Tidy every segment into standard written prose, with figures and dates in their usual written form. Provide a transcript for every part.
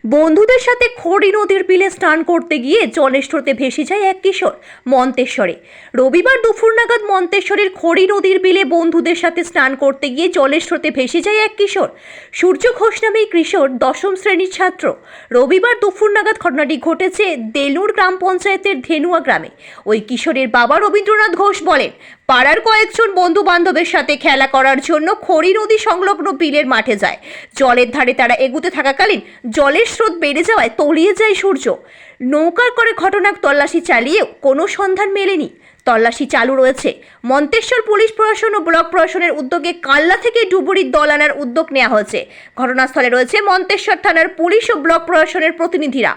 বন্ধুদের সাথে খড়ি নদীর বিলে স্নান করতে গিয়ে জলের স্রোতে ভেসে যায় এক কিশোর মন্তেশ্বরে। রবিবার দুপুর নাগাদ মন্তেশ্বরের খড়ি নদীর বিলে বন্ধুদের সাথে স্নান করতে গিয়ে জলের স্রোতে ভেসে যায় এক কিশোর। সূর্য ঘোষ নামে এই কিশোর 10ম শ্রেণীর ছাত্র। রবিবার দুপুর নাগাদ ঘটনাটি ঘটেছে দেলুর গ্রাম পঞ্চায়েতের ধেনুয়া গ্রামে। ওই কিশোরের বাবা রবীন্দ্রনাথ ঘোষ বলেন, পাড়ার কয়েকজন বন্ধু বান্ধবের সাথে খেলা করার জন্য খড়ি নদী সংলগ্ন বিলের মাঠে যায়। জলের ধারে তারা এগুতে থাকাকালীন জলের স্রোত বেড়ে যাওয়ায় তলিয়ে যায় সূর্য। নৌকার করে ঘটনার তল্লাশি চালিয়েও কোনো সন্ধান মেলেনি। তল্লাশি চালু রয়েছে। মন্তেশ্বর পুলিশ প্রশাসন ও ব্লক প্রশাসনের উদ্যোগে কাল্লা থেকে ডুবুরির দল আনার উদ্যোগ নেওয়া হয়েছে। ঘটনাস্থলে রয়েছে মন্তেশ্বর থানার পুলিশ ও ব্লক প্রশাসনের প্রতিনিধিরা।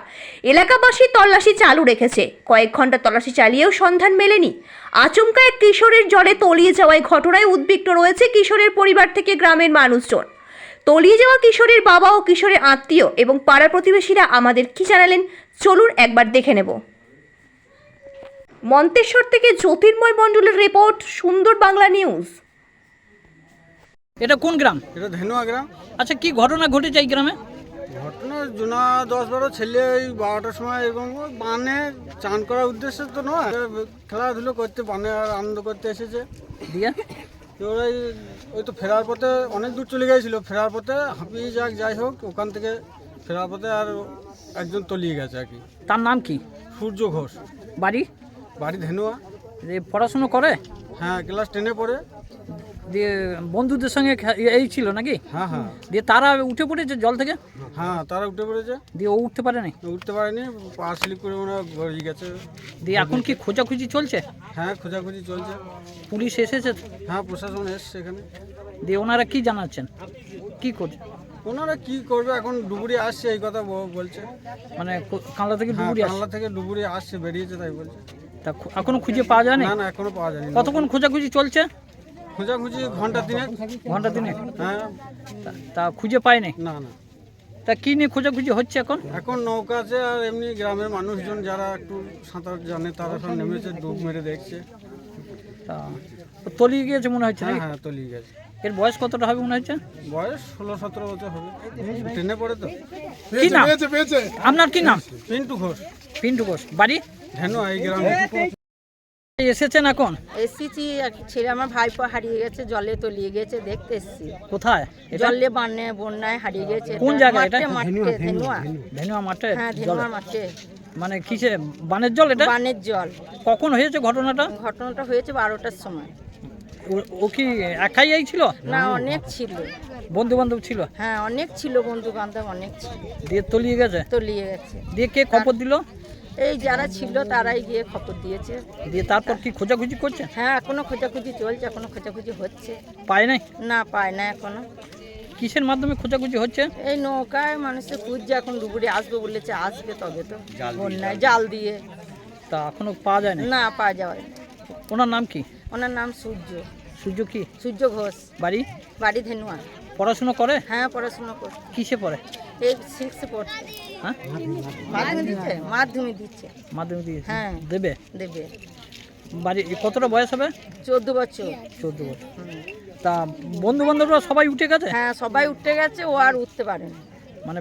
এলাকাবাসী তল্লাশি চালু রেখেছে। কয়েক ঘন্টা তল্লাশি চালিয়েও সন্ধান মেলেনি। আচমকা এক কিশোরের জলে তলিয়ে যাওয়ায় ঘটনায় উদ্বিগ্ন রয়েছে কিশোরের পরিবার থেকে গ্রামের মানুষজন। তলিয়ে যাওয়া কিশোরের বাবা ও কিশোরের আত্মীয় এবং পাড়া প্রতিবেশীরা আমাদের কি জানালেন চলুন একবার দেখে নেব। মন্তেশ্বর থেকে জ্যোতির্ময় মণ্ডলের রিপোর্ট, সুন্দর বাংলা নিউজ। এটা কোন গ্রাম? এটা ধেনুয়া গ্রাম। আচ্ছা, কি ঘটনা ঘটেছে এই গ্রামে? ঘটনা জোনা 10-12 ছেলে এই 12টার সময় এবং বানে চান করার উদ্দেশ্যে তো নয়, খেলাধুলো করতে বানে আর আনন্দ করতে এসেছে। দিয়ে তো ওই তো ফেরার পথে অনেক দূর চলে গিয়েছিল। ফেরার পথে হাঁপিয়ে যাই হোক, ওখান থেকে ফেরার পথে আর একজন তলিয়ে গেছে আর কি। তার নাম কি? সূর্য ঘোষ। বাড়ি? বাড়ি ধেনুয়া। পড়াশুনো করে? হ্যাঁ, ক্লাস 10-এ পড়ে। দিয়ে বন্ধুদের সঙ্গে এই ছিল নাকি? হ্যাঁ হ্যাঁ। দিয়ে তারা উঠে পড়েছে জল থেকে? হ্যাঁ, তারা উঠে পড়েছে। দিয়ে ও উঠতে পারেনি? উঠতে পারেনি, পা স্লিপ করে মনে হয় গড়িয়ে গেছে। দিয়ে এখন কি খোঁজাখুঁজি চলছে? হ্যাঁ, খোঁজাখুঁজি চলছে। পুলিশ এসেছে? হ্যাঁ, প্রশাসন এসছে এখানে। দিয়ে ওনারা কি জানাচ্ছেন, কি করছে? ওনারা কি করবে, এখন ডুবুরি আসছে এই কথা বলছে। মানে কানলা থেকে হ্যাঁ, ডুবুরি আসছে? বাংলা থেকে ডুবুরি আসছে, বেরিয়েছে তাই বলছে। তা এখনো খুঁজে পাওয়া যায়নি? না না, এখনো পাওয়া যায়নি। কতক্ষণ খোঁজাখুঁজি চলছে? খোঁজাখুঁজি ঘন্টা 3। ঘন্টা দিনে? হ্যাঁ। তা খুঁজে পায়নি? না না। তা কি নিয়ে খোঁজাখুঁজি হচ্ছে এখন? এখন নৌকা আছে আর এমনি গ্রামের মানুষজন যারা একটু সাঁতার জানে তারা সব নেমেছে, ডুব মেরে দেখছে। তা তলিয়ে গিয়েছে মনে হচ্ছে হ্যাঁ নাকি? হ্যাঁ, তলিয়ে গেছে। এর বয়স কতটা হবে মনে হচ্ছে? বয়স 16-17 বছর হবে। ট্রেনে পড়ে তো। কি নাম আপনার? কি নাম? পিন্টু ঘোষ। পিন্টু ঘোষ। বাড়ি ধেনুয়া এই গ্রামে। এসেছেন এখন? এসেছি, ছেলে আমার ভাইপো হারিয়ে গেছে, জলে তলিয়ে গেছে, দেখতে এসেছি। কোথায় এটা? জলে বন্যায় হারিয়ে গেছে। কোন জায়গায় এটা? মাঠে ধেনুয়া। ধেনুয়া মাঠে? হ্যাঁ, ধেনুয়া মাঠে। মানে কিসে বানের জল এটা? বানের জল। কখন হয়েছে ঘটনাটা? ঘটনাটা হয়েছে 12টার সময়। ও কি একাই এই ছিল না, অনেক ছিল। বন্ধু বান্ধব ছিল? হ্যাঁ, অনেক ছিল, বন্ধু বান্ধব অনেক ছিল। দিয়ে তলিয়ে গেছে? তলিয়ে গেছে। দিয়ে কে খবর দিল? এই যারা ছিল তারাই গিয়ে খবর দিয়েছে। দিয়ে তারপর কি খোঁজাখুঁজি করছে? হ্যাঁ, এখনো খোঁজাখুঁজি চলছে, এখনো খোঁজাখুঁজি হচ্ছে। পায় নাই? না, পায় না এখনো। কিসের মাধ্যমে খোঁজাখুঁজি হচ্ছে? এই নৌকায় মানুষের খুঁজছে, এখন ডুবুরি আসবে বলেছে, আসবে তবে তো। বন্যায় জাল দিয়ে। তা এখনো পাওয়া যায় না? না, পাওয়া যাবে। ওনার নাম কি? ওনার নাম সূর্য। সূর্য কি? সূর্য ঘোষ। বাড়ি? বাড়ি ধেনুয়া। পড়াশোনা করে? হ্যাঁ, পড়াশোনা করে। কিসে পড়ে? এই 6 পড়ছে। হ্যাঁ, মাধ্যমিক দিচ্ছে। মাধ্যমিক দিচ্ছে। মাধ্যমিক দিয়েছে? হ্যাঁ। দেবে? দেবে। বাড়ি কতটা বয়স হবে? 14 বছর। 14 বছর। হুম। তা বন্ধু বান্ধবরা সবাই উঠে গেছে? হ্যাঁ, সবাই উঠে গেছে, ও আর উঠতে পারেনি। মানে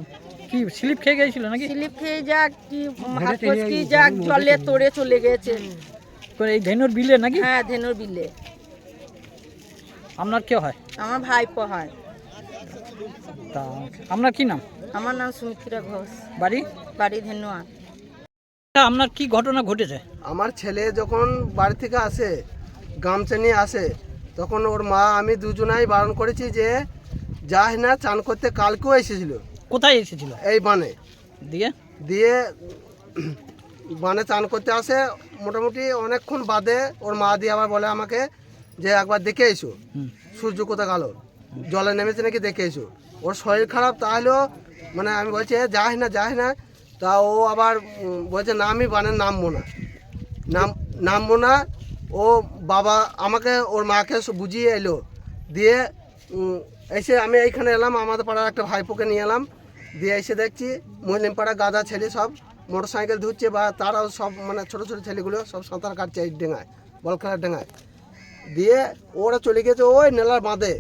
কি স্লিপ খেয়ে গিয়েছিল নাকি? স্লিপ খেয়ে যাক কি হাত ফসকি যাক, জলে তোড়ে চলে গেছে। এই ধেনুর বিলে নাকি? হ্যাঁ, ধেনুর বিলে। আপনার কে হয়? আমার ভাইপো হয়। তা আপনার কি নাম? আমার নাম সুমিত্রা ঘোষ। বাড়ি? বাড়ি ধেনুয়া। আপনার কি ঘটনা ঘটেছে? আমার ছেলে যখন বাড়ি থেকে আসে, গামছা নিয়ে আসে, তখন ওর মা আমি দুজনাই বারণ করেছি যে যাই না চান করতে। কালকেও এসেছিল কোথায় এসেছিল? এই বানে। দিয়ে দিয়ে বানে চান করতে আসে, মোটামুটি অনেকক্ষণ বাদে ওর মা দিয়ে আবার বলে আমাকে যে একবার দেখে এসো, সূর্য কোথায় গেল, জলে নেমেছে নাকি দেখে এসো। ওর শরীর খারাপ, তাহলেও মানে আমি বলছি যাই না। তা ও আবার বলছে না আমি বানে নামবো না। ও বাবা আমাকে ওর মাকে বুঝিয়ে এলো। দিয়ে এসে আমি এইখানে এলাম, আমাদের পাড়ার একটা ভাইপোকে নিয়ে এলাম। দিয়ে এসে দেখছি মহিলিম পাড়া গাদা ছেলে সব মোটর সাইকেল ধুচ্ছে, বা তারাও সব মানে ছোটো ছোটো ছেলেগুলো সব সাঁতার কাটছে এই ডেঙায়, বল খেলার ডেঙায়। দিয়ে ওরা চলে গেছে ওই নেলার বাঁধে।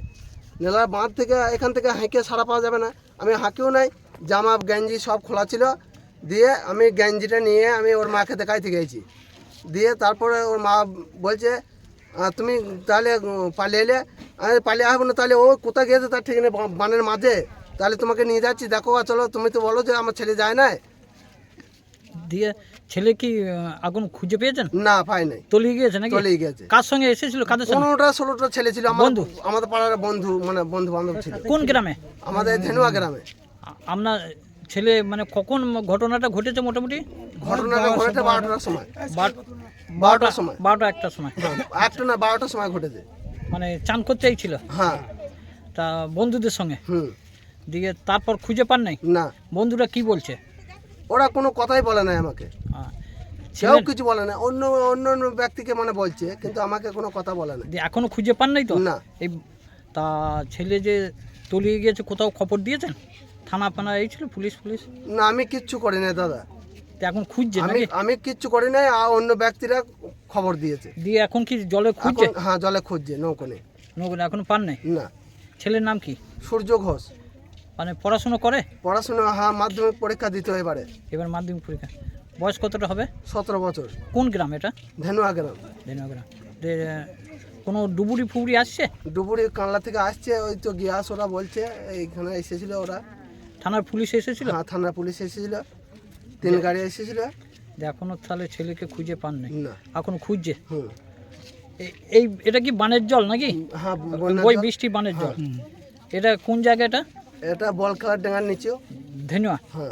নেলার বাঁধ থেকে এখান থেকে হাঁকে সারা পাওয়া যাবে না, আমি হাঁকেও নাই। জামা গেঞ্জি সব খোলা ছিল। দিয়ে আমি গেঞ্জিটা নিয়ে আমি ওর মাকে দেখাইতে গেছি। দিয়ে তারপরে ওর মা বলছে তুমি তাহলে পালিয়ে এলে। আমি পালিয়ে আসবো না, তাহলে ও কোথায় গিয়েছে তার ঠিক নেই, বানের মাঝে। তাহলে তোমাকে নিয়ে যাচ্ছি, দেখো চলো, তুমি তো বলো যে আমার ছেলে যায় না। দিয়ে ছেলে কি আগুন খুঁজে পেয়েছেন? না, পাই নাই, তলিয়ে গিয়েছে নাকি? তলিয়ে গেছে। কার সঙ্গে এসেছিল, কাদের সঙ্গে? 15টা-16টা ছেলে ছিল, আমার বন্ধু? আমাদের পাড়ার বন্ধু, মানে বন্ধু বান্ধব ছিল। কোন গ্রামে? আমাদের ধেনুয়া গ্রামে। আপনার ছেলে মানে কখন ঘটনাটা ঘটেছে মোটামুটি? ঘটনাটা ঘটেছে 12টার সময়। 12টার সময়। 12টা 1টার সময়। একটা না, 12টার সময় ঘটেছে। মানে চান করতেই ছিল? হ্যাঁ। তা বন্ধুদের সঙ্গে? হুম। দিয়ে তারপর খুঁজে পান নাই? না। বন্ধুরা কি বলছে? ওরা কোনো কথাই বলে নাই আমাকে, আহ, কেউ ছেলের- কিছু বলে না। অন্য অন্য অন্য ব্যক্তিকে মানে বলছে, কিন্তু আমাকে কোনো কথা বলে না। দিয়ে এখনো খুঁজে পান নাই তো? না। এই তা ছেলে যে তলিয়ে গিয়েছে কোথাও খবর দিয়েছেন? থানা ফানা এই ছিল, পুলিশ? না, আমি কিচ্ছু করি না দাদা। তো এখন খুঁজছে আমি নাকি? আমি কিচ্ছু করি নাই, আর অন্য ব্যক্তিরা খবর দিয়েছে। দিয়ে এখন কি জলে খুঁজছে? এখন হ্যাঁ, জলে খুঁজছে, নৌকনে। নৌকো এখন পান নাই? না। ছেলের নাম কি? সূর্য ঘোষ। মানে পড়াশোনা করে? পড়াশোনা, হ্যাঁ, মাধ্যমিক পরীক্ষা দিতে এবারে। এবার মাধ্যমিক পরীক্ষা। বয়স কতটা হবে? 17 বছর। কোন গ্রাম এটা? ধেনুয়া গ্রাম। ধেনুয়া গ্রাম। কোনো ডুবুরি ফুবুরি আসছে? ডুবুরি কানলা থেকে আসছে, ওই তো গিয়াস ওরা বলছে, এইখানে এসেছিল ওরা। থানার পুলিশ এসেছিল? হ্যাঁ, থানা পুলিশ এসেছিল, 3 গাড়ি এসেছিল। এখনো তাহলে ছেলেকে খুঁজে পান নাই? না। এখনো খুঁজছে? হুম। এই এটা কি বানের জল নাকি? হ্যাঁ, বন্যার ওই জল। বৃষ্টি বানের জল। এটা কোন জায়গাটা? এটা বল খেলার ডাঙার নিচেও। ধেনুয়া? হ্যাঁ।